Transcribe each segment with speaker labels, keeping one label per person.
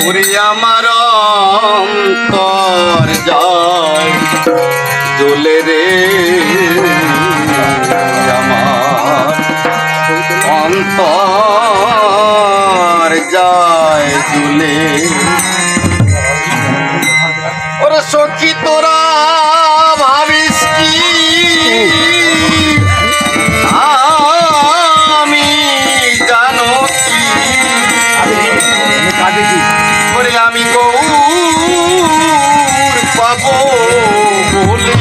Speaker 1: ওরে আমার অন্তর যায় জ্বলে রে, আমার অন্তর যায় জ্বলে। ওরে সখী তোরা ভাবিস কি আমি জানো কি, ওরে আমি গৌর পাবো বলে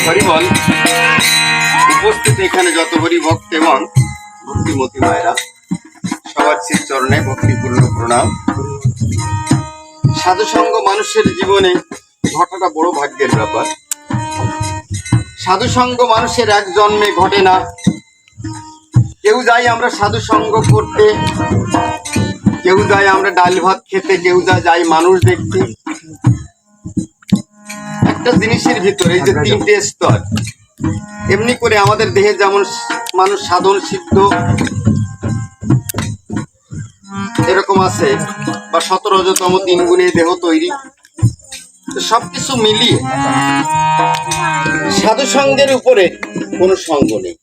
Speaker 1: হরিবল। উপস্থিত এখানে যত হরি ভক্ত এবং ভক্তিমতী মায়েরা, সবার শ্রী চরণে ভক্তিপূর্ণ প্রণাম। সাধুসঙ্গ মানুষের জীবনে ঘটাটা বড় ভাগ্যের ব্যাপার। সাধুসঙ্গ মানুষের এক জন্মে ঘটে না। কেউ যাই আমরা সাধুসঙ্গ করতে, কেউ যাই আমরা ডাল ভাত খেতে, কেউ যাই মানুষ দেখতে। একটা জিনিসের ভিতরে এই যে তিনটে স্তর, এমনি করে আমাদের দেহে যেমন মানুষ সাধন সিদ্ধ এরকম আছে, বা 17তম 3 গুণে দেহ তৈরি, সবকিছু মিলিয়ে সাধু সঙ্গের উপরে কোনো সঙ্গ নেই।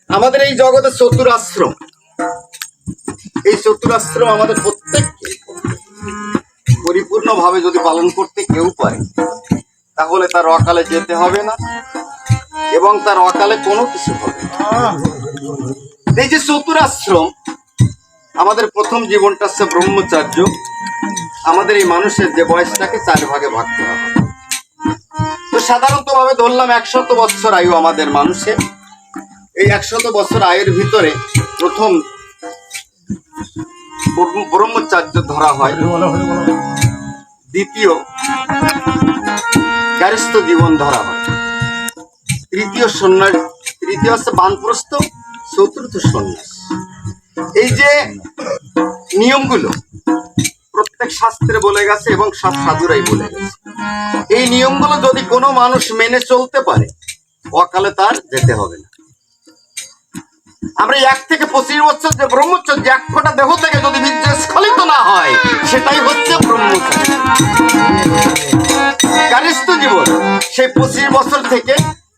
Speaker 1: আমাদের এই জগতে চতুরাশ্রম, এই চতুরাশ্রম আমাদের প্রত্যেককে পরিপূর্ণভাবে যদি পালন করতে কেউ পারে, তাহলে তার অকালে যেতে হবে না এবং তার অকালে কোনো কিছু হবে না। এই যে চতুরাশ্রম, আমাদের প্রথম জীবনটা হচ্ছে ব্রহ্মচার্য। আমাদের এই মানুষের যে বয়সটাকে 4 ভাগে ভাগ করা হয়। তো সাধারণত ভাবে ধরলাম 100 বছর আয়ু আমাদের মানুষের। এই 100 বছর আয়ুর ভিতরে প্রথম ব্রহ্মচার্য ধরা হয়, দ্বিতীয় গার্হস্থ্য জীবন ধরা হয়, তৃতীয় সন্ন্যাস, তৃতীয় হচ্ছে বানপ্রস্থ, চতুর্থ সন্ন্যাস। এই যে নিয়মগুলো প্রত্যেক শাস্ত্রে বলে গেছে এবং সব সাধুরাই বলে গেছে। এই নিয়মগুলো যদি কোনো মানুষ মেনে চলতে পারে, অকালে তার যেতে হবে না। আমরা 1 থেকে 25 বছর যে ব্রহ্মচর্য, 1 ফোঁটা দেহ থেকে যদি বীর্য স্খলিত না হয়, সেটাই হচ্ছে ব্রহ্মচর্য। গার্হস্থ্য জীবন সেই 25 বছর থেকে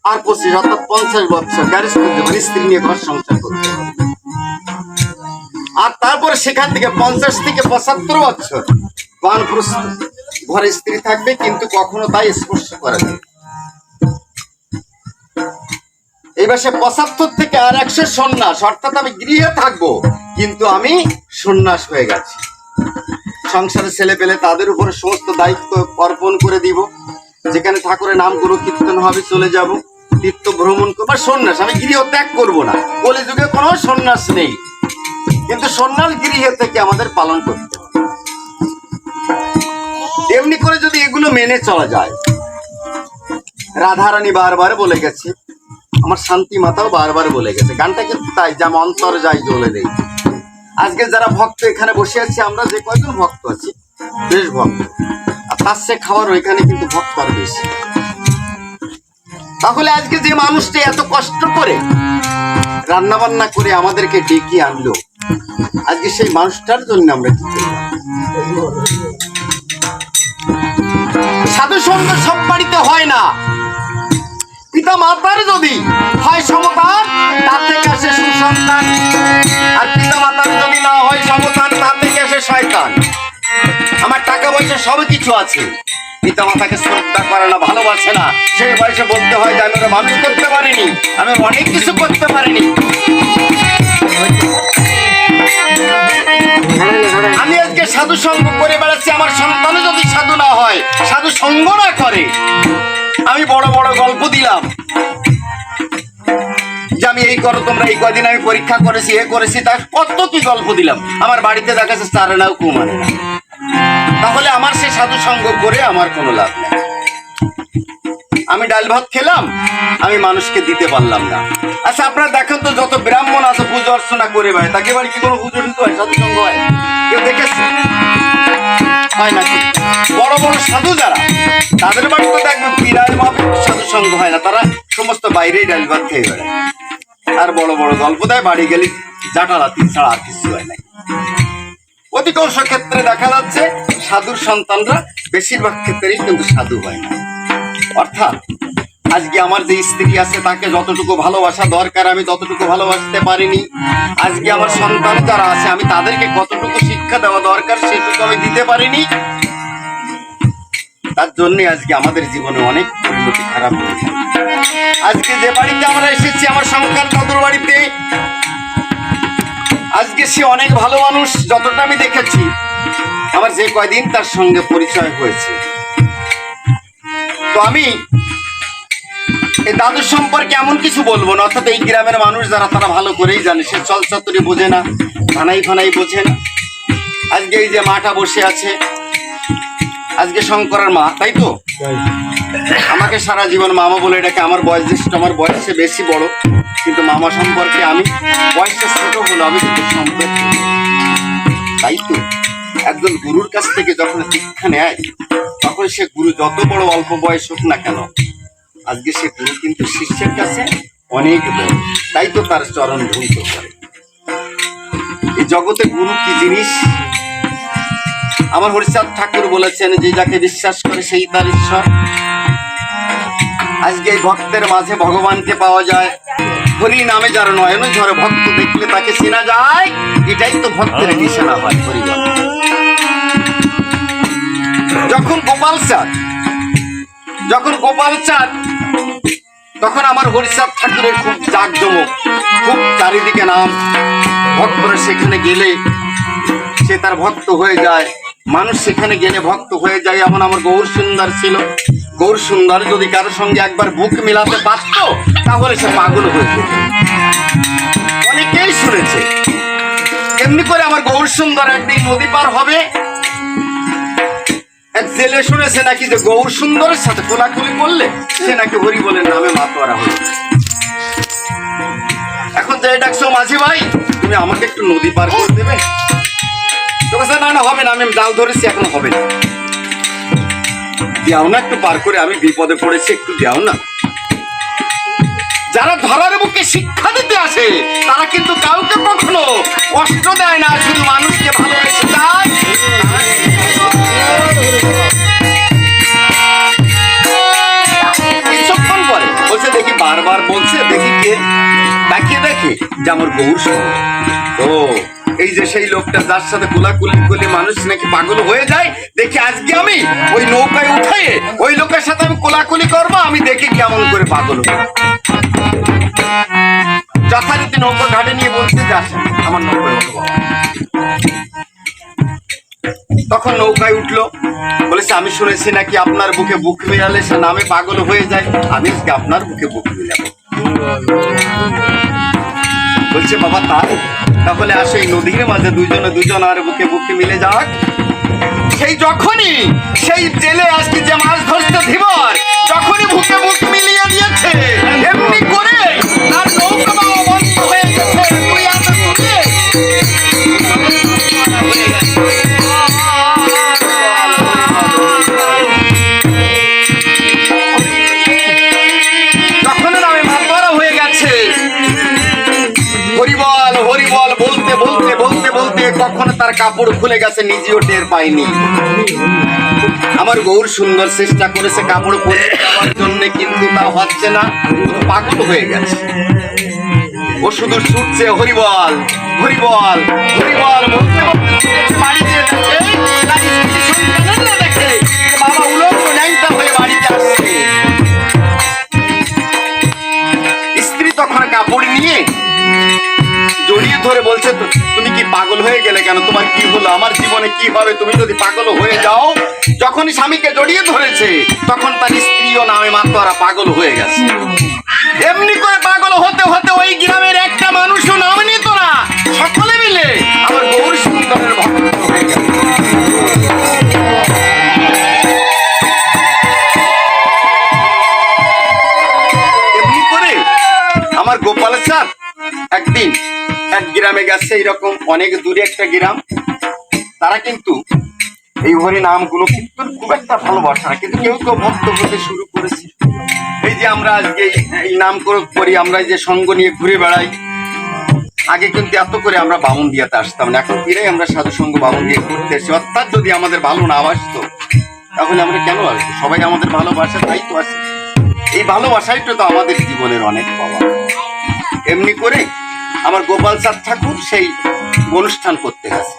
Speaker 1: আর 25 অর্থাৎ 50 বছর গার্হস্থ্য জীবন, স্ত্রী নিয়ে ঘর সংসার করতে হবে। আর তারপরে সেখান থেকে 50 থেকে 75 বছর বানপ্রস্থ, ঘরে স্ত্রী থাকবে কিন্তু কখনো তাই স্পর্শ করা যাবে। এবার সে 75 থেকে আর 100 সন্ন্যাস, অর্থাৎ আমি গৃহে থাকবো কিন্তু আমি সন্ন্যাস হয়ে গেছি। সংসারে ছেলে পেলে তাদের উপরে সমস্ত দায়িত্ব অর্পণ করে দিব। যেখানে ঠাকুরের নাম গুরু কীর্তন হবে চলে যাব, তীর্থ ভ্রমণ করবো। সন্ন্যাস আমি গৃহ ত্যাগ করবো না, কলিযুগে কোনো সন্ন্যাস নেই, কিন্তু সন্ন্যাস গৃহ থেকে আমাদের পালন করতে হবে। এমনি করে যদি এগুলো মেনে চলা যায়, রাধারানী বারবার বলে গেছে, আমার শান্তি মাতাও বারবার বলে গেছে, গানটা কিন্তু তাই, যেমন অন্তর যাই জ্বলে নেই। আজকে যারা ভক্ত এখানে বসে আছি, আমরা যে কয়জন ভক্ত আছি বেশ ভক্ত, আর তার সে খাওয়ার ওইখানে কিন্তু ভক্ত আর বেশি। তাহলে আজকে যে মানুষটি এত কষ্ট করে রান্না বান্না করে আমাদেরকে ডেকে আনলো, আজকে সেই মানুষটার জন্য আমরা কি করলাম? সাধু সঙ্গ সব বাড়িতে হয় না। পিতা মাতার যদি হয় সমতান, তার থেকে আসে সুসন্তান, আর পিতা মাতার যদি না হয় সমতান, তার থেকে আসে শয়তান। আমার টাকা পয়সা সবই কিছু আছে, পিতা মাতাকে শ্রদ্ধা করে না, ভালোবাসে না, সেই বয়সে বলতে হয় যে আমি ওরা মানুষ করতে পারিনি, আমি অনেক কিছু করতে পারিনি। আমি আজকে সাধু সঙ্গ করে বেড়াচ্ছি, আমার সন্তান যদি সাধু না হয়, সাধু সঙ্গ না করে, আমি বড় বড় গল্প দিলাম যে আমি এই করো, তোমরা এই কদিন আমি পরীক্ষা করেছি, এ করেছি, তার কত কি গল্প দিলাম, আমার বাড়িতে দেখা যাচ্ছে চারে নাও কু মানে না। তাহলে আমার সে সাধু সঙ্গ করে আমার কোনো লাভ নেই। আমি ডাল ভাত খেলাম, আমি মানুষকে দিতে পারলাম না। আচ্ছা আপনারা দেখেন তো, যত ব্রাহ্মণ আছে পুজো অর্চনা করে ভাই, তাকে বাড়ি কি কোনো পুজো দিতে হয়, সাধু সঙ্গ হয়? কেউ দেখেছে? হয় নাকি? বড় বড় সাধু যারা, তাদের বাড়িতে দেখবেন বিরাট ভাবে সাধু সঙ্গ হয় না, তারা সমস্ত বাইরেই ডাল ভাত খেয়ে বেড়ায়, আর বড় বড় গল্প দেয়, বাড়ি গেলে জাটালাতি ছাড়া আর কিছু হয় না। অধিকাংশ ক্ষেত্রে দেখা যাচ্ছে সাধুর সন্তানরা বেশিরভাগ ক্ষেত্রেই কিন্তু সাধু হয় না। অর্থাৎ আজকে আমার যে স্ত্রী আছে, তাকে যতটুকু ভালোবাসা দরকার আমি ততটুকু ভালোবাসতে পারিনি। আজকে আমার সন্তান যারা আছে, আমি তাদেরকে কতটুকু শিক্ষা দেওয়া দরকার সেটুকু আমি দিতে পারিনি। তার জন্য আজকে আমাদের জীবনে অনেক পরিণতি খারাপ হয়েছে। আজকে যে বাড়িতে আমরা এসেছি, আমার সংসার দাদুর বাড়িতে, আজকে সে অনেক ভালো মানুষ, যতটা আমি দেখেছি, আমার যে কয়দিন তার সঙ্গে পরিচয় হয়েছে। তো আমি এই দাদুর সম্পর্কে এমন কিছু বলবো না, অর্থাৎ এই গ্রামের মানুষ যারা, তারা ভালো করেই জানে, সে চলচত্বরি বোঝে না, থানাই ফানাই বোঝে না। আজকে এই যে মাটা বসে আছে, আজকে শঙ্করের মা, তাই তো? আমাকে সারা জীবন মামা বলে এটাকে, আমার বয়স জ্যেষ্ঠ, আমার বয়সে বেশি বড়, কিন্তু মামা সম্পর্কে আমি বয়সে ছোট হলো, আমি কিন্তু সম্পর্ক। তাই তো একজন গুরুর কাছ থেকে যখন শিক্ষা নেয়, তখন সে গুরু যত বড় অল্প বয়স হোক না কেন, আজকে সে গুরু কিন্তু শিষ্যের কাছে অনেক বড়, তাই তো তার চরণ ধৌত করে। এই জগতে গুরু কি জিনিস, আমার হরিচাঁদ ঠাকুর বলেছেন যে যাকে বিশ্বাস করে সেই তার ঈশ্বর। আজকে এই ভক্তের মাঝে ভগবানকে পাওয়া যায়, হরি নামে যার নয়ন ঝরে, ভক্ত দেখলে তাকে চেনা যায়, এটাই তো ভক্তের নিশানা হয়। হরিবল। যখন গোপাল চাঁদ, তখন আমার হরিচাঁদ ঠাকুরের খুব জাঁকজমক, খুব চারিদিকে নাম, ভক্তরা সেখানে গেলে সে তার ভক্ত হয়ে যায়, মানুষ সেখানে গেলে ভক্ত হয়ে যায়। এমন আমার গৌর সুন্দর ছিল, গৌর সুন্দর যদি কারোর সঙ্গে একবার বুক মিলাতে পারত, তাহলে সে পাগল হয়ে যেত। অনেকেই শুনেছে। এমনি করে আমার গৌর সুন্দর একদিন নদী পার হবে, এক জেলে শুনেছে নাকি যে গৌর সুন্দরের সাথে কোলাকুলি করলে সে নাকি হরি বলে নামে মাতোয়ারা হয়ে। এখন যে ডাকছো, মাঝি ভাই তুমি আমাকে একটু নদী পার করে দেবে? না না, হবে না, আমি জাল ধরেছি, এখন হবে না। দেও না একটু পার করে, আমি বিপদে পড়েছি, একটু দেও না। যারা ধরার বুকে শিক্ষা দিতে আসে, তারা কিন্তু কাউকে কখনো কষ্ট দেয় না, শুধু মানুষকে ভালোবেসে যায়। কিছুক্ষণ পরে বলছে, দেখি বারবার বলছে, দেখি কে, তাকিয়ে দেখে যে আমার গৌর সুন্দর। ও এই যে সেই লোকটা যার সাথে কোলাকুলি করলে মানুষ নাকি পাগল হয়ে যায়, দেখি আজকে আমি ওই নৌকায় উঠে ওই লোকের সাথে আমি কোলাকুলি করবো, আমি দেখি কেমন করে পাগল হয়ে। যথারীতি নৌকা ঘাটে নিয়ে বলছে যে আসেন আমার নৌকায় উঠবো। তখন নৌকায় উঠলো, বলেছে আমি শুনেছি নাকি আপনার বুকে বুক মিলালে সে নামে পাগল হয়ে যায়, আমি আজকে আপনার বুকে বুক মিলাবো। বলছে বাবা তাই, তাহলে আসো এই নদীর মাঝে দুজন আর বুকে বুকে মিলে যাক। সেই যখনই সেই জেলে আজকে যে মাছ ধরতে ধীবর যখনই বুকে বুক মিলিয়ে দিয়েছে, এমনি করে আর নৌকা বাবা বন্ধ হয়ে গেছে। তুই এত দূরে যখন নামে মাছ ধরা হয়ে গেছে, হরিবল হরিবল বলতে বলতে বলতে বলতে কখন তার কাপড় খুলে গেছে নিজেও টের পায়নি। আমার গৌর সুন্দর চেষ্টা করেছে কাপড় পরে দেওয়ার জন্য, কিন্তু তা হচ্ছে না, পাগল হয়ে গেছে। ও শুধু ছুটছে হরিবল হরিবল হরিবল বলতে বাড়িতে দেখে বাবা উলঙ্গ ন্যাংটা হয়ে বাড়িতে আসছে। স্ত্রী তখন কাপড় নিয়ে জড়িয়ে ধরে বলছে তুমি কি পাগল হয়ে গেলে কেন, তোমার কি হলো, আমার জীবনে কি হবে তুমি যদি পাগল হয়ে যাও। যখনই স্বামীকে জড়িয়ে ধরেছে তখন তার স্ত্রীও নামে মাত্র পাগল হয়ে গেছে। এমনি করে পাগল হতে হতে ওই গ্রামের একটা মানুষও নাম নিত না, সকলে মিলে আমার গৌর সুন্দরের ভক্ত হয়ে গেল। এমনি করে আমার গোপাল চাঁদ একদিন এক গ্রামে গেছে, এইরকম অনেক দূরে একটা গ্রাম। তারা কিন্তু এই হরি নামগুলো কিন্তু খুব একটা ভালোবাসা না, কিন্তু কেউ কেউ ভক্ত হতে শুরু করেছে। এই যে আমরা আজকে এই নাম করি, আমরা যে সঙ্গ নিয়ে ঘুরে বেড়াই, আগে কিন্তু এত করে আমরা বামুন দিয়াতে আসতাম না, এখন ফিরে আমরা সাধু সঙ্গ বামুন দিয়ে ঘুরতে এসেছি। অর্থাৎ যদি আমাদের ভালো না বাসতো তাহলে আমরা কেন আসবো, সবাই আমাদের ভালোবাসা তাই তো আসে। এই ভালোবাসাই তো আমাদের জীবনের অনেক পাওয়া। এমনি করে আমার গোপাল চাঁদ ঠাকুর সেই অনুষ্ঠান করতে গেছে।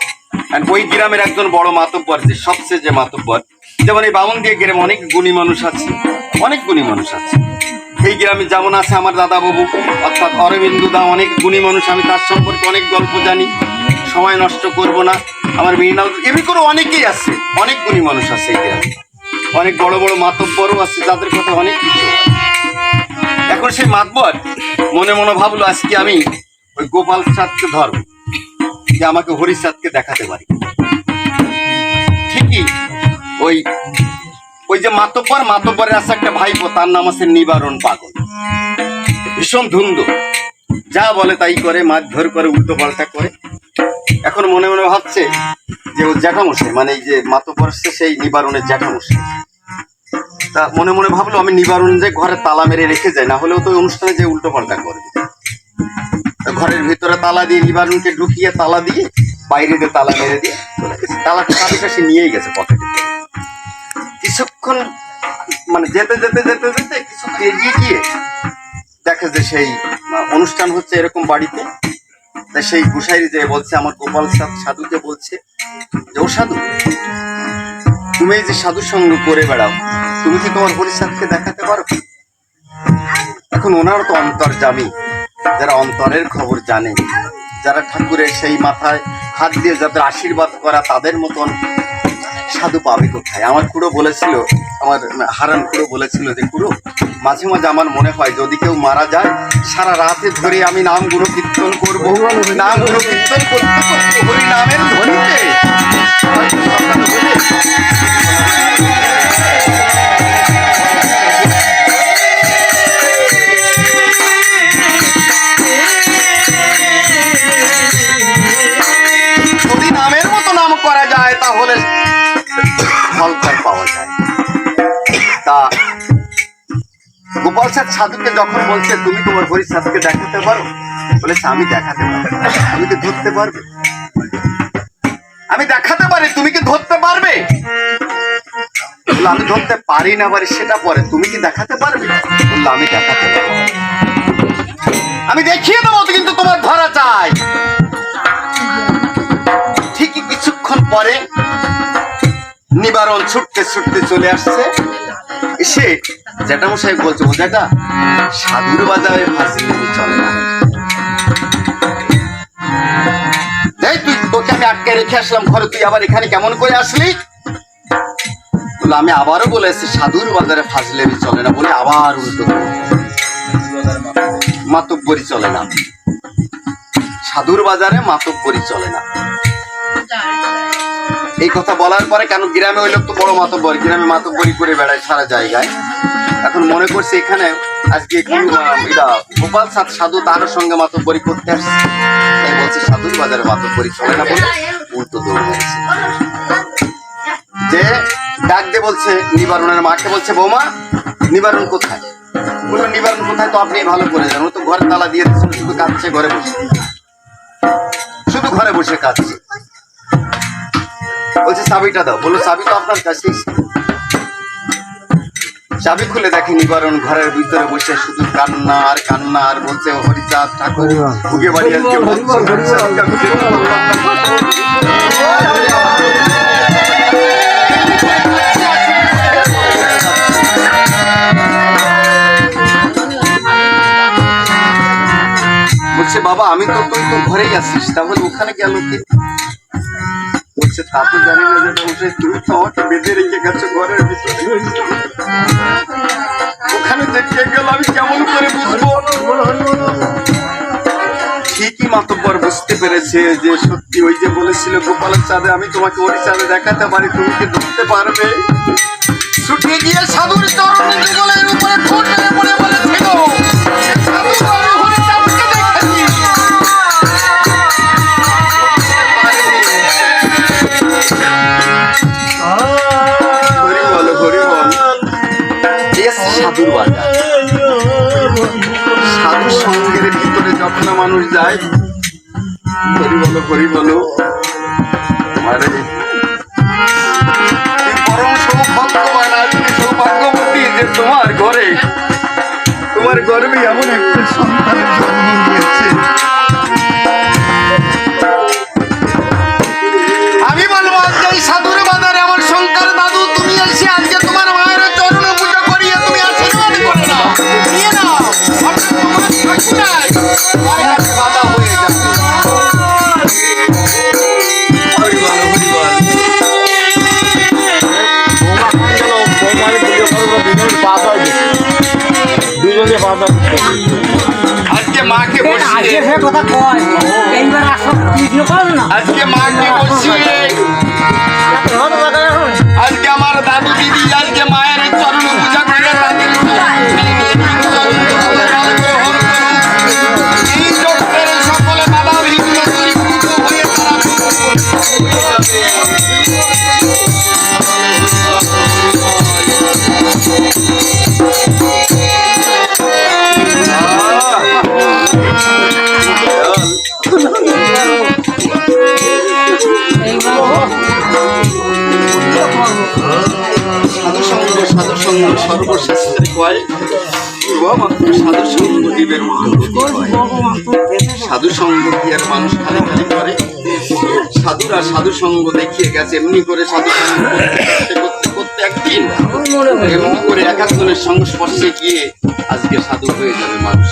Speaker 1: ওই গ্রামের একজন বড় মাতব্বর, যে সবচেয়ে যে মাতব্বর, যেমন এই বামন দিয়ে গ্রামে অনেক গুণী মানুষ আছে, অনেক গুণী মানুষ আছে। এই গ্রামে যেমন আছে আমার দাদা বাবু অর্থাৎ অরবিন্দু দা, অনেক গুণী মানুষ, আমি তার সম্পর্কে অনেক গল্প জানি, সময় নষ্ট করব না। আমার মৃণাল এমনি করে অনেকেই আছে, অনেক গুণী মানুষ আছে এই গ্রামে, অনেক বড় বড় মাতব্বরও আছে যাদের কথা অনেক কিছু। এখন সেই মাতব্বর মনে মনে ভাবলো আজকে আমি ওই গোপাল চাঁদকে ধরব, যে আমাকে হরিচাঁদকে দেখাতে পারি। ঠিকই ওই ওই যে মাতব্বরের আছে একটা ভাইপো, তার নাম আছে নিবারণ পাগল, ভীষণ ধুন্দু, যা বলে তাই করে, মারধর করে, উল্টো পাল্টা করে। এখন মনে মনে ভাবছে যে ও জ্যাঠামশাই, মানে এই যে মাতব্বর সেই নিবারণের জ্যাঠামশাই। তা মনে মনে ভাবলো আমি নিবারণ যে ঘরে তালা মেরে রেখে যাই, না হলেও তো অনুষ্ঠানে যে উল্টো পাল্টা করবে। ঘরের ভিতরে তালা দিয়ে নিবারণকে ঢুকিয়ে তালা দিয়ে বাইরে দিয়ে তালা মেরে দিয়ে তালাটা চাবিটা সে নিয়েই গেছে পকেটে। কিছুক্ষণ মানে যেতে যেতে যেতে যেতে কিছু এগিয়ে গিয়ে দেখে যে সেই অনুষ্ঠান হচ্ছে এরকম বাড়িতে। তাই সেই গুসাইরি যে বলছে আমার গোপাল সাধুকে বলছে যে ও সাধু, তুমি এই যে সাধু সঙ্গ করে বেড়াও, তুমি কি তোমার হরিচাঁদকে দেখাতে পারো? এখন ওনারও তো অন্তর্যামী, যারা অন্তরের খবর জানে, যারা ঠাকুরের সেই মাথায় হাত দিয়ে যাদের আশীর্বাদ করা, তাদের মতন সাধু পাবে কোথায়? আমার খুড়ো বলেছিল, আমার হারান খুড়ো বলেছিল যে খুড়ো, মাঝে মাঝে আমার মনে হয় যদি কেউ মারা যায় সারা রাতে ধরে আমি নামগুলো কীর্তন করবো, নামগুলো কীর্তন করতে করতে হরি নামের ধ্বনিতে যদি নামের মতো নাম করা যায় তাহলে ফলকার পাওয়া যায়। তা গোপাল চাঁদ সাধুকে যখন বলছে তুমি তোমার হরিচাঁদকে দেখাতে পারো, বলেছে আমি দেখাতে পারবো। তুমি কি ধরতে পারবে? আমি দেখাতে পারি, তুমি কি ধরতে পারবে? আমি ধরতে পারি না পারি সেটা পরে, তুমি কি দেখাতে পারবে? বললো আমি দেখাতে পারবো, আমি দেখিয়ে দেবো, কিন্তু তোমার ধরা চাই। ঠিকই কিছুক্ষণ পরে নিবারণ ছুটতে ছুটতে চলে আসছে, এসে জ্যাঠামশাই বলছে ও জ্যাঠা, সাধুর বাজারে ফাঁসি চলে না, তুই তোকে আমি আটকে রেখে আসলাম ঘরে, তুই আবার এখানে কেমন করে আসলি? বলে আমি আবারও বলেছি সাধুর বাজারে ফাজলেমি চলে না, বলে আবার উল্টো মাতব্বরি চলে না, সাধুর বাজারে মাতব্বরি চলে না। এই কথা বলার পরে, কেন গ্রামে ওই লোক তো বড় মাতব্বর, গ্রামে মাতব্বরি করে বেড়ায় সারা জায়গায়। এখন মনে করছে এখানে আজকে গোপাল সাধু তার সঙ্গে মাতব্বরি করতে আসছে, তাই বলছে সাধুর বাজারে মাতব্বরি চলে না, বলে উল্টো দৌড় মেরেছে। যে ডাক দিয়ে বলছে নিবারণের মাকে, বলছে বৌমা নিবারণ কোথায়? বললো নিবারণ কোথায় তো আপনি ভালো করে জানেন, ও তো ঘরে তালা দিয়ে দিচ্ছিল, শুধু কাঁদছে ঘরে বসে, শুধু ঘরে বসে কাঁদছে। বলছে চাবিটা দাও। বললো চাবি তো আপনার কাছেই। চাবি খুলে দেখে নিবারণ ঘরের ভিতরে বসে শুধু কান্না আর কান্না, আর বলছে হরিচাঁদ ঠাকুর উগে বাড়ি আজকে বলছে বাবা আমি তো, তুই তো ঘরেই আছিস, তাহলে ওখানে গেল কি? বলছে তা তো জানি না যেটা বসে, তুমি তো আমাকে বেঁধে রেখে গেছো ঘরের ভিতরে, ওখানে যে কে গেল আমি কেমন করে বুঝবো? ঠিকই মাতব্বর বুঝতে পেরেছে যে সত্যি ওই যে বলেছিল গোপালের চাঁদে আমি তোমাকে ওই চাঁদে দেখাতে পারি, তুমি কি ধরতে পারবে? ছুটে গিয়ে সাধুর চরণে যুগলের উপরে ঠোঁট মেরে পড়ে বলেছিল সাধুর বাজার। সাধুর সঙ্গের ভিতরে যখন মানুষ যায়, হরি বলো আরে পরম সৌভাগ্যবান, আজকে সৌভাগ্যবতী যে তোমার ঘরে, তোমার গর্ভে এমন একটা সন্তানের জন্ম নিয়েছে। আমি বলবো আজকে এই সাধুর বাজারে আমার শঙ্কর দাদু তুমি এসে আজকে তোমার মায়ের চরণ পুজো করিয়ে তুমি আশীর্বাদ করে নাও, নিয়ে নাও, বাধা হয়ে যাবে। আজকে মাকে বসিয়ে, আজকে মাকে বসিয়ে, আজকে আমার দাদু দিদি আজকে মায়ের চরণ পূজা করে তাদের সকলে বাধা বিঘ্ন দূরীভূত হয়ে তারা সর্বশাস্ত্রে কয় মাত্র সাধু সঙ্গ জীবের সাধু সঙ্গ কি আর মানুষ খালি খালি করে? সাধুরা সাধু সঙ্গ দেখিয়ে গেছে, এমনি করে সাধু সঙ্গ করতে করতে একদিন এমনি করে এক একজনের সংস্পর্শে গিয়ে আজকে সাধু হয়ে যাবে মানুষ।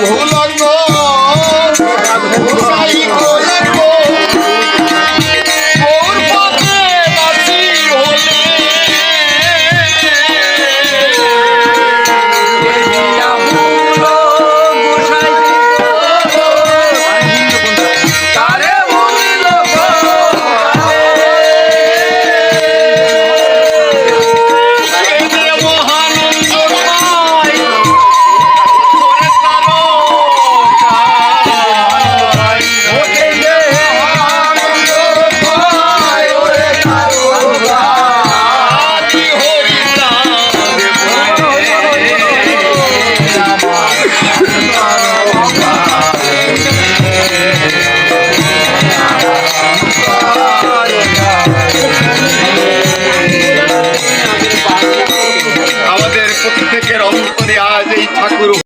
Speaker 2: ভুলঙ্গ